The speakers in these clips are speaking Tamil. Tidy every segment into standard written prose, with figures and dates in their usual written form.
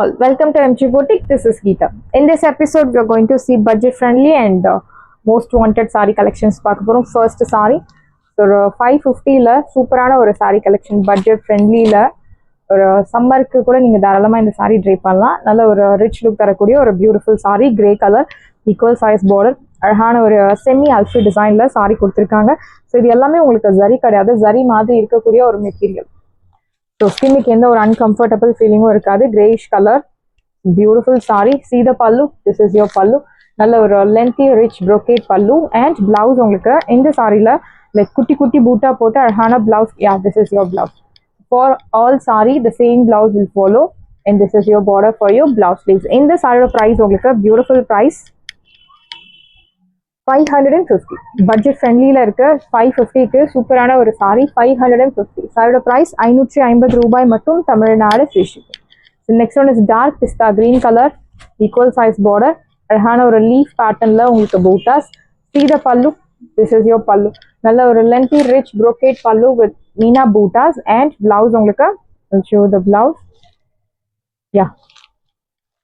all, welcome to MG Boutique. This is Geeta. In this episode, we are going to see budget friendly and most wanted saree collections. First saree, so 550 la சூப்பரான ஒரு saree collection, budget friendly ல ஒரு சம்மருக்கு கூட நீங்க தாராளமா இந்த saree ட்ரை பண்ணலாம். நல்ல ஒரு ரிச் லுக் தரக்கூடிய ஒரு beautiful saree, grey colour, equal size border, அழகான ஒரு செமி அல்ஃபி டிசைன்ல saree கொடுத்துருக்காங்க. ஸோ இது எல்லாமே உங்களுக்கு ஜரி கிடையாது, ஜரி மாதிரி இருக்கக்கூடிய ஒரு மெட்டீரியல். ஸோ ஸ்கின்னுக்கு எந்த ஒரு அன்கம்ஃபர்டபுள் ஃபீலிங்கும் இருக்காது. Greyish colour, beautiful sorry. See the pallu, this is your pallu. நல்ல ஒரு lengthy rich brocade pallu and blouse உங்களுக்கு இந்த சாரியில் லைக் குட்டி குட்டி பூட்டா போட்டு அழகான blouse. Yeah, this is your blouse. For all sorry the same blouse will follow and this is your border for your blouse sleeves. இந்த சாரியோட ப்ரைஸ் உங்களுக்கு பியூட்டிஃபுல் ப்ரைஸ் 550. பட்ஜெட் ஃப்ரெண்ட்லியில் இருக்க 550க்கு சூப்பரான ஒரு சாரி. 550 சாரியோட ப்ரைஸ் 550 ரூபாய் மட்டும், Tamil Nadu free shipping. Next one is dark pista green colour, equal size border, அழகான ஒரு லீஃப் பேட்டர்னில் உங்களுக்கு buttas. See the pallu, this is your pallu. நல்ல ஒரு lengthy rich brocade pallu with meena buttas and blouse உங்களுக்கு. Show the blouse. Yeah,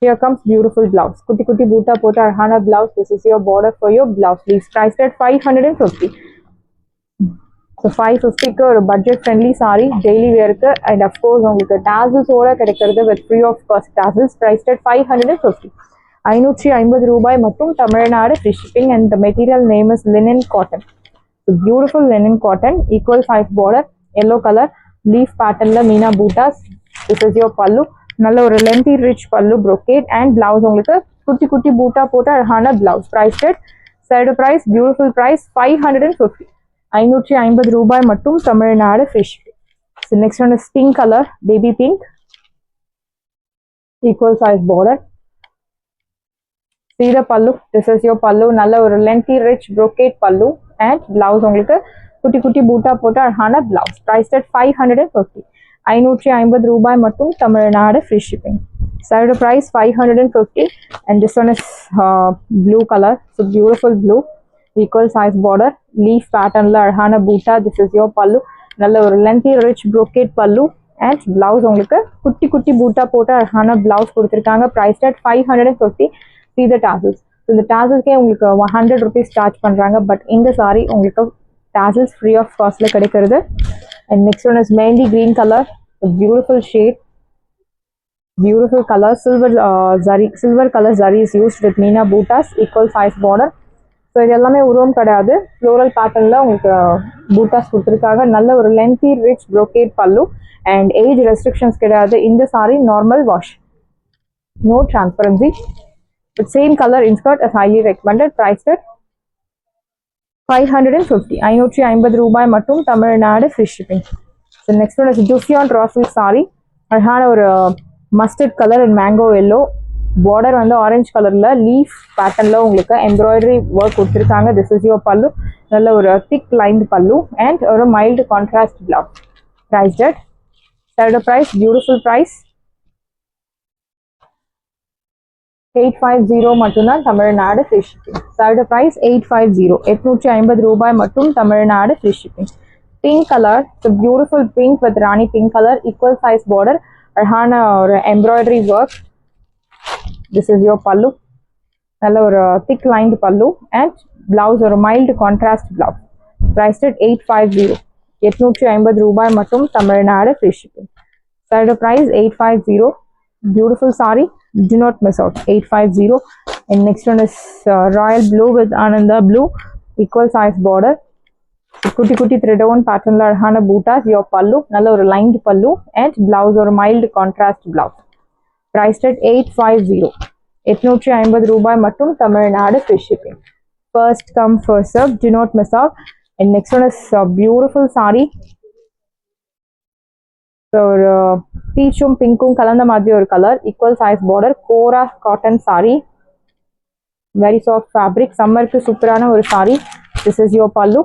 here comes beautiful blouse. Kutti kutti boota pota arhana blouse. This is your border for your blouse. Please priced at 550. So 550 ku or budget friendly saree, daily wear ku, and of course ungalku tassels oda kedikkiradhu with free of cost tassels, priced at 550. 550 ரூபாய் மட்டும், Tamil Nadu free shipping, and the material name is linen cotton. So beautiful linen cotton, equal size border, yellow color, leaf pattern la meena bootas. This is your pallu. நல்ல ஒரு lengthy rich pallu brocade and blouse உங்களுக்கு குட்டி குட்டி பூட்டா போட்டு அழகான blouse. Price side price beautiful price 550. 550 ரூபாய் மட்டும், Tamil Nadu free shipping. So next one is pink colour, baby pink, equal size border. See the pallu, this is your pallu. நல்ல ஒரு lengthy rich brocade pallu and blouse உங்களுக்கு குட்டி குட்டி பூட்டா போட்டு அழகான பிளவுஸ். ப்ரைஸ் 550. 550 ரூபாய் மட்டும், Tamil Nadu free shipping. Side price 550. and this one is blue color, so beautiful blue, equal size border, leaf patternல அழகான பூட்டா. this is your பல்லு. நல்ல ஒரு lengthy rich brocade pallu and blouse உங்களுக்கு குட்டி குட்டி பூட்டா போட்டு அழகான பிளவுஸ் கொடுத்துருக்காங்க. ப்ரைஸ் 550. See the tassels. இந்த டாசல்ஸ்க்கே உங்களுக்கு 100 rupees சார்ஜ் பண்ணுறாங்க, பட் இந்த சாரி உங்களுக்கு டாசல்ஸ் ஃப்ரீ ஆஃப் காஸ்ட்டில் கிடைக்கிறது. And next one is mehndi green color, a beautiful shade, beautiful color, silver color zari is used with meena bootas, equal size border. So இது எல்லாமே உருவம் கிடையாது, ஃப்ளோரல் பேட்டர்னில் உங்களுக்கு பூட்டாஸ் கொடுத்துருக்காங்க. நல்ல ஒரு lengthy rich brocade pallu and age restrictions கிடையாது. இந்த sorry normal wash, no transparency, but same color insert is highly recommended. Priced at 550. 550 ரூபாய் மட்டும், Tamil Nadu free shipping. So next one is ஜூசியான் ரா சில்க் சாரி, அழகான ஒரு mustard colour and mango yellow, border வந்து ஆரஞ்சு கலரில் லீஃப் பேட்டர்னில் உங்களுக்கு எம்ப்ராய்டரி ஒர்க் கொடுத்துருக்காங்க. This is your pallu. நல்ல ஒரு திக் லைன்டு பல்லு அண்ட் ஒரு mild contrast blouse. Price dead side price beautiful price 850 மட்டும்தான், Tamil Nadu free shipping. Side price 850. 850 ரூபாய் மட்டும், Tamil Nadu free shipping. Pink colour, beautiful pink with rani pink colour, equal size border, அழகான ஒரு embroidery work. This is your pallu. நல்ல ஒரு thick lined pallu and blouse ஒரு மைல்டு கான்ட்ராஸ்ட் பிளவுஸ். ப்ரைஸ் 850. 850 ரூபாய் மட்டும், Tamil Nadu free shipping. Side price 850. Beautiful saree, do not miss out. 850. and next one is royal blue with ananda blue, equal size border, kutti kutti thread on pattern la arhana bootas. Your pallu, nalla or lined pallu and blouse or mild contrast blouse. Priced at 850. 850 ரூபாய் மட்டும், Tamil Nadu free shipping. First come first serve, do not miss out. and next one is beautiful saree. So பீச்சும் பிங்க்கும் கலந்த மாதிரி ஒரு colour, equal size border, kora cotton sari, very soft fabric, சம்மருக்கு சூப்பரான ஒரு sorry. This is your pallu.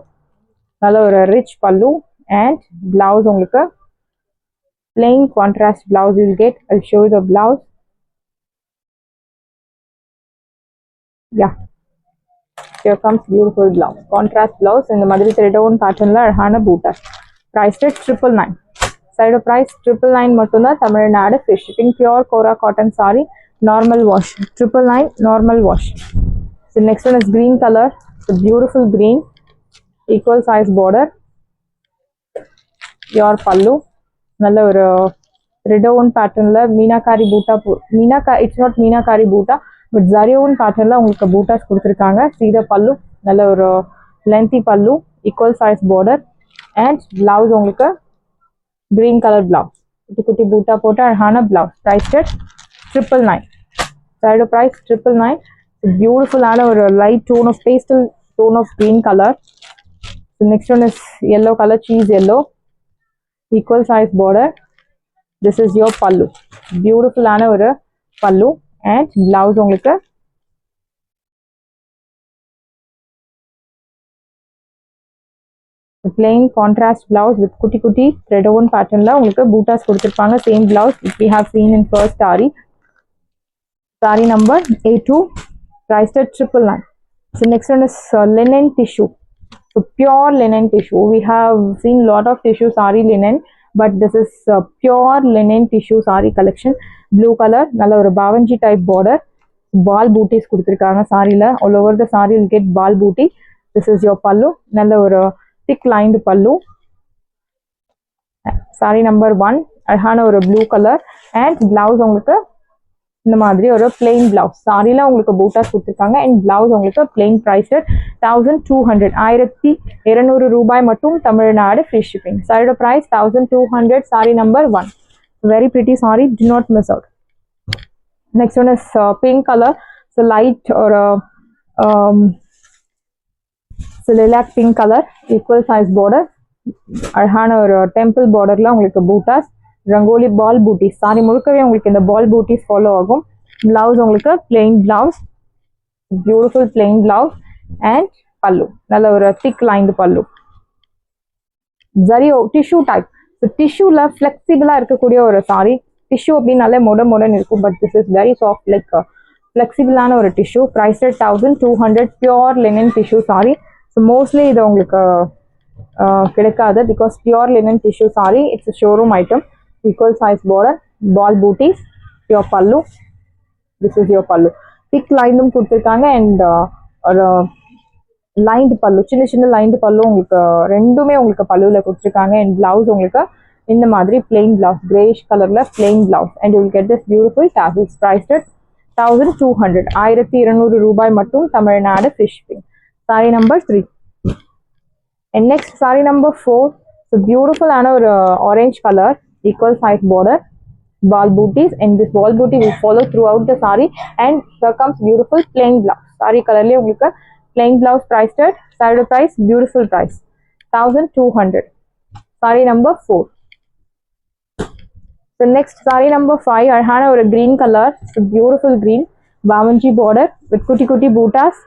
நல்ல ஒரு ரிச் பல்லு அண்ட் பிளவுஸ் உங்களுக்கு plain contrast blouse will get. I show you the blouse. Yeah, here comes beautiful blouse, contrast blouse. இந்த மாதிரி த்ரெட் ஓன் பேட்டர்னில் அழகான பூட்டர். ப்ரைஸ் 999. Side price 999 மட்டும் தான் Tamil Nadu free shipping. Pure Kora cotton saree, normal wash. 999 normal wash. So next one is green color. It's a beautiful green, equal size border. Pure pallu. நல்ல ஒரு ரெடோன் பேட்டர்ன்ல meenakari butta it's not meenakari butta but ஜரியோன் பேட்டர்ன்ல உங்களுக்கு பூட்டாஸ் கொடுத்துருக்காங்க. சீத பல்லு, நல்ல ஒரு லென்த்தி பல்லு, equal size border and blouse உங்களுக்கு கிரீன் கலர் பிளவுஸ், குட்டி குட்டி பூட்டா போட்டு அழகான பிளவுஸ். ப்ரைஸ் 999. Side price 999. பியூட்டிஃபுல்லான ஒரு light tone of pastel tone of green colour. Next one is yellow color, cheese yellow, equal size border. This is your pallu. Beautiful ஆன ஒரு pallu and blouse உங்களுக்கு plain contrast blouse with குட்டி குட்டி thread woven patternல உங்களுக்கு பூட்டாஸ் கொடுத்திருப்பாங்க. Same blouse which we have seen in first saree. Saree number A2, priced at 999. So next one is linen tissue. So pure linen tissue. We have seen lot of tissue saree linen. But this is pure linen tissue saree collection. Blue color, நல்ல ஒரு பாவஞ்சி type border, ball booties கொடுத்திருக்காங்க சாரில. All over the saree will get ball booty. This is your pallu, நல்ல ஒரு thick lined pallu. Saree number 1, அழகான ஒரு blue color and blouse உங்களுக்கு இந்த மாதிரி ஒரு plain blouse. சாரில உங்களுக்கு பூட்டாஸ் கொடுத்திருக்காங்க and blouse உங்களுக்கு plain priced 1200. 1200 ரூபாய் மட்டும் Tamil Nadu free shipping. Side price 1200. Saree number 1. Very pretty saree, do not miss out. Next one is pink color. So light or so lilac pink color, equal size border. அழகான ஒரு டெம்பிள் பார்டர்ல உங்களுக்கு பூட்டாஸ், ரங்கோலி பால் பூட்டிஸ். சாரி முழுக்கவே உங்களுக்கு இந்த பால் பூட்டிஸ் ஃபாலோ ஆகும். பிளவுஸ் உங்களுக்கு plain blouse, beautiful plain blouse and pallu, நல்ல ஒரு திக் லைன்டு பல்லு. ஜரியோ டிஷ்யூ டைப். ஸோ டிஷ்யூல ஃபிளெக்சிபிளா இருக்கக்கூடிய ஒரு சாரி. டிஷ்யூ அப்படின்னாலே மொடன்னு இருக்கும், but this is very soft like ஃபிளெக்சிபிளான ஒரு tissue. Price 1200. Pure linen tissue sari. So mostly இது உங்களுக்கு கிடைக்காது because pure linen tissue sari. It's showroom item. Equal size border, ball booties, your pallu. This is your pallu. Thick line கொடுத்திருக்காங்க and ஒரு lined pallu, சின்ன lined pallu உங்களுக்கு ரெண்டுமே உங்களுக்கு பல்லுல கொடுத்திருக்காங்க. and blouse உங்களுக்கு இந்த மாதிரி plain blouse, grayish colorல plain blouse and you will get this beautiful tassels. Priced at 1200. 1200 ரூபாய் மட்டும் Tamil Nadu free shipping. Saree number 3. And next saree number 4. So beautiful ஆன ஒரு orange color, equal size border, ball booties and this ball booty will follow throughout the saree and here comes beautiful plain blouse. Saree colorly உங்களுக்கு plain blouse. Priced at side price, beautiful price 1200. Saree number 4. The next saree number 5, அழகான ஒரு green color. So beautiful green, bavanji border with kutti kutti bootas.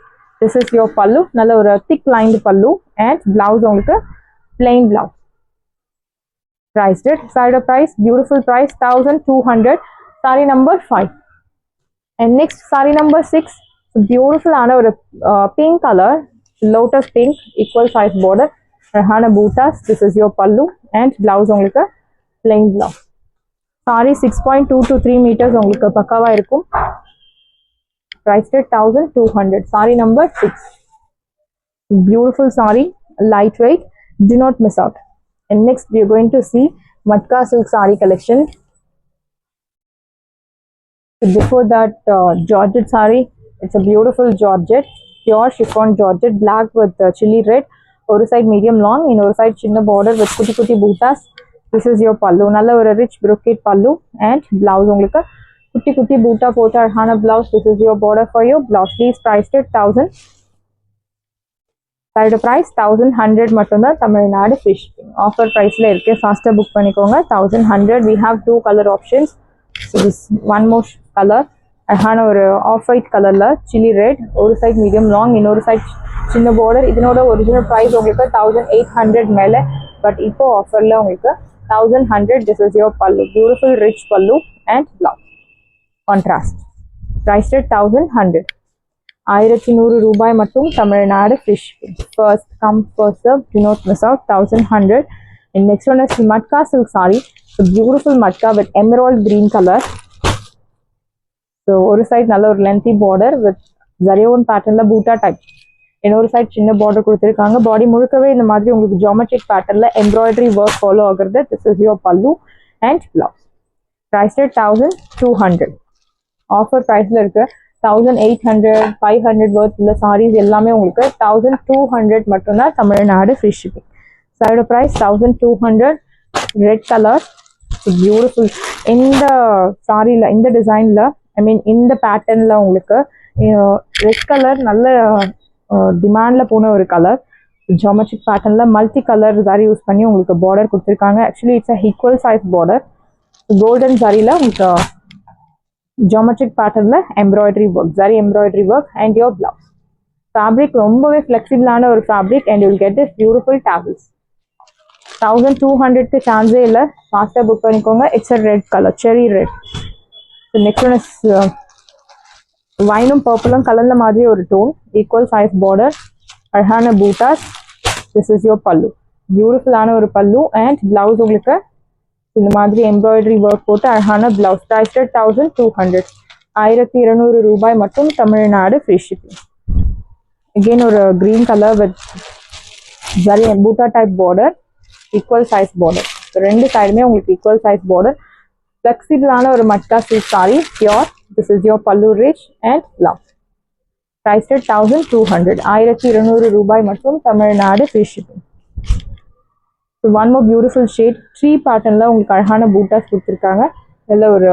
This is your pallu, நல்ல ஒரு thick lined pallu and blouse உங்களுக்கு plain blouse. Priced it, side price, beautiful price 1200. Saree number 5. And next saree number 6, beautiful ஆன ஒரு pink color, lotus pink, equal size border, அழகான bootas. This is your pallu and blouse உங்களுக்கு plain blouse. Saree 6.2 to 3 meters உங்களுக்கு பக்காவா இருக்கும். Priced at 1200. Saree number 6. Beautiful saree, lightweight, do not miss out. And next we are going to see Matka silk saree collection. So before that, Georgette saree. It's a beautiful Georgette, pure chiffon Georgette, black with chili red. One side medium long, in one side chinna border with kutti kutti bootas. This is your pallu, nalla or rich brocade pallu and blouse ungalku kutti kutti boota pota hana blouse. This is your border for your blouse. Please priced at 1000. Side price 1100 மட்டும்தான் தமிழ்நாடு free shipping. Offer priceல இருக்கு, faster book பண்ணிக்கோங்க. 1100. We have two color options. So this one more color, அழகான ஒரு ஆஃப் ஒயிட் கலர்ல சில்லி ரெட், ஒரு சைட் மீடியம் லாங், இன்னொரு சைட் சின்ன பார்டர். இதனோட ஒரிஜினல் பிரைஸ் உங்களுக்கு 1800 மேல, பட் இப்போ ஆஃபர்ல உங்களுக்கு 1100. This is your pallu, beautiful rich pallu and blouse contrast. Priced at 1100. 1100 ரூபாய் மட்டும் Tamil Nadu free shipping. First come first serve, do not miss out. 1100. And next one is Matka silk saree. Beautiful matka with emerald green colour. So ஒரு சைட் நல்ல ஒரு லென்த்தி பார்டர் வித் ஜரியோன் பேட்டர்ன்ல பூட்டா டைப், இன்னொரு சைட் சின்ன பார்டர் கொடுத்துருக்காங்க. பாடி முழுக்கவே இந்த மாதிரி உங்களுக்கு ஜியோமெட்ரிக் பேட்டர்ன்ல எம்ப்ராய்டரி ஒர்க் ஃபாலோ ஆகுறது. This is your pallu and blouse. Price rate 1200. Offer ப்ரைஸில் இருக்கு. 1800 500 வர்த் உள்ள சாரீஸ் எல்லாமே உங்களுக்கு 1200 மட்டும்தான் தமிழ்நாடு ஃப்ரீ ஷிப்பிங். சாரியோட ப்ரைஸ் 1200. Red colour beautiful. இந்த சாரியில் இந்த டிசைனில் ஐ மீன் இந்த பேட்டர்னில் உங்களுக்கு ரெட் கலர் நல்ல டிமாண்டில் போன ஒரு கலர். ஜியோமெட்ரிக் பேட்டர்னில் மல்டி கலர் சாரி யூஸ் பண்ணி உங்களுக்கு பார்டர் கொடுத்துருக்காங்க. Actually it's a equal size border. Golden சாரியில் உங்களுக்கு ஜியோமெட்ரிக் பேட்டர்னில் embroidery work, sari embroidery work and your blouse. Fabric ரொம்பவே ஃப்ளெக்சிபிளான ஒரு fabric and you will get this beautiful tables. 1200க்கு சான்ஸே இல்லை, ஃபாஸ்ட்டாக புக் பண்ணிக்கோங்க. It's a red colour, cherry red. Next one is வைனும் பர்பிளும் கலந்த மாதிரி ஒரு டோன், ஈக்குவல் சைஸ் பார்டர், அழகான பூட்டாஸ். திஸ் இஸ் யோர் பல்லு, பியூட்டிஃபுல்லான ஒரு பல்லு அண்ட் பிளவுஸ் உங்களுக்கு இந்த மாதிரி எம்ப்ராய்டரி ஒர்க் போட்டு அழகான பிளவுஸ். Price rate 1200. 1200 ரூபாய் மட்டும் தமிழ்நாடு ஃப்ரீ ஷிப்பிங். அகெயின் ஒரு green colour with zari buta type border, equal size border. ரெண்டு சைடுமே உங்களுக்கு ஈக்குவல் சைஸ் பார்டர். ஃப்ளெக்சிபிளான ஒரு matka silk sari, pure. This is your pallu rich and blouse. Price rate 1200. 1200 ரூபாய் மட்டும் Tamil Nadu free shipping. So one more beautiful shade, tree பேட்டர்னில் உங்களுக்கு அழகான பூட்டாஸ் கொடுத்துருக்காங்க. இதில் ஒரு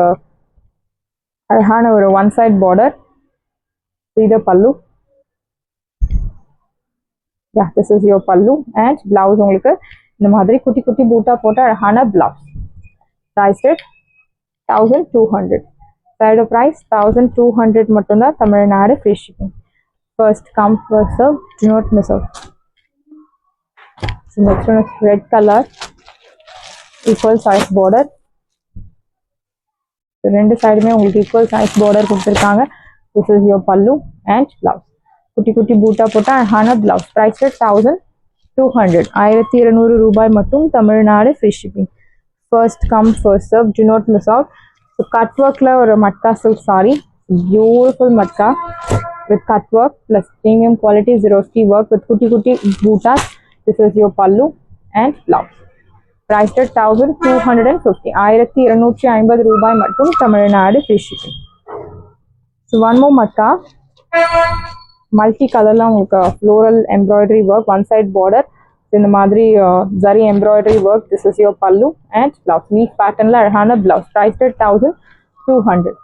அழகான ஒரு ஒன் சைட் பார்டர், இது pallu. Yeah, this is your pallu and blouse உங்களுக்கு இந்த மாதிரி குட்டி குட்டி பூட்டா போட்ட அழகான blouse. Price rate 1200. Side price 1200 மட்டும்தான் Tamil Nadu free shipping. First come first serve, do not miss out. Next one is red color, equal size border. ரெண்டு சைடுமே உங்களுக்கு ஈக்குவல் சைஸ் பார்டர் கொடுத்துருக்காங்க. This is your pallu and blouse. குட்டி குட்டி பூட்டா போட்ட அழகான பிளவுஸ். Price rate 1200. 1200 ரூபாய் மட்டும் Tamil Nadu free shipping. First come first serve, do not miss out. So cut ஒர்க்கில் ஒரு matka silk sari, beautiful matka with cut work plus premium quality ஜெரோஸ்கி ஒர்க் வித் குட்டி குட்டி buttas. This is your pallu and blouse. Price at 1250. 1250 ரூபாய் மட்டும் Tamil Nadu free shipping. So one more matka, multi கலர்ல உங்களுக்கு floral embroidery work, one side border, இந்த மாதிரி zari embroidery work. This is your pallu and blouse. Weave பேட்டர்ன்ல அழகான பிளவுஸ். Price at 1200.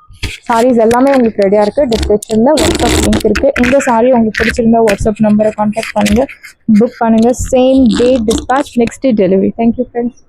சாரீஸ் எல்லாமே உங்களுக்கு ரெடியாக இருக்குது. டிஸ்கிரிப்ஷனில் வாட்ஸ்அப் லிங்க் இருக்குது. இந்த சாரீ உங்களுக்கு பிடிச்சிருந்தா வாட்ஸ்அப் நம்பரை கான்டாக்ட் பண்ணுங்கள், புக் பண்ணுங்கள். Same day dispatch, next day delivery. Thank you friends.